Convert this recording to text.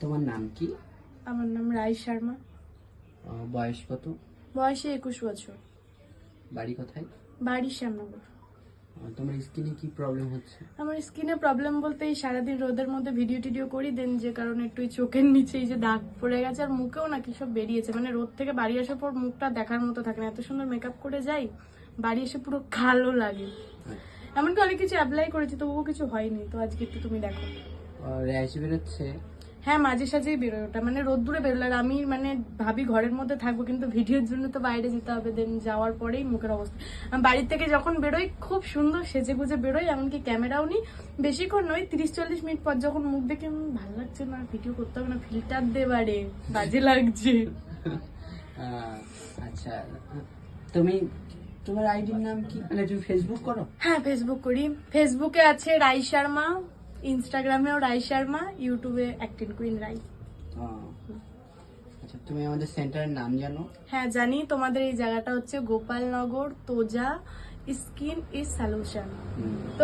তোমার নাম কি? আমার নাম রাই শর্মা। বয়স কত? বয়সে 21 বছর। বাড়ি কোথায়? বাড়ি শ্যামনগর। তোমার স্কিনে কি প্রবলেম হচ্ছে? আমার স্কিনে প্রবলেম বলতে এই সারাদিন রোদের মধ্যে ভিডিও টিডিও করি, দেন যে কারণে একটু এই চোখের নিচে এই যে দাগ পড়ে গেছে, আর মুখেও না কি সব বেরিয়েছে। মানে রোদ থেকে বাড়ি আসার পর মুখটা দেখার মতো থাকে না, এত সুন্দর মেকআপ করে যাই, বাড়ি এসে পুরো কালো লাগে। এমনকি অনেক কিছু অ্যাপ্লাই করেছি তবুও কিছু হয়নি। তো আজকে একটু তুমি দেখো। র্যাশ বেরোচ্ছে? হ্যাঁ, মাঝে সাঝেই বেরোয় ওটা, মানে রোদ্দুরে বেরোলে। আর আমি মানে ভাবি ঘরের মধ্যে থাকবো, কিন্তু ভিডিওর জন্য তো বাইরে যেতে হবে। দেন যাওয়ার পরেই মুখের অবস্থা। আমি বাড়ির থেকে যখন বেরোই খুব সুন্দর সেজে গুজে বেরোই, এমনকি ক্যামেরাও নিই। বেশিক্ষণ নয়, 30-40 মিনিট পর যখন মুখ দেখে ভালো লাগছে না, ভিডিও করতে হবে না, ফিল্টার দেবারে বাজে লাগছে। আচ্ছা, তুমি তোমার আইডির নাম কি? মানে তুমি ফেসবুক করো? হ্যাঁ, ফেসবুক করি। ফেসবুকে আছে রাই শর্মা, ইনস্টাগ্রামেও রাই শর্মা, ইউটিউবে অ্যাক্টিং কুইন রাই। আচ্ছা, তুমি আমাদের সেন্টারের নাম জানো? হ্যাঁ জানি। তোমাদের এই জায়গাটা হচ্ছে গোপালনগর তোজা স্কিন ইজ সলিউশন। তো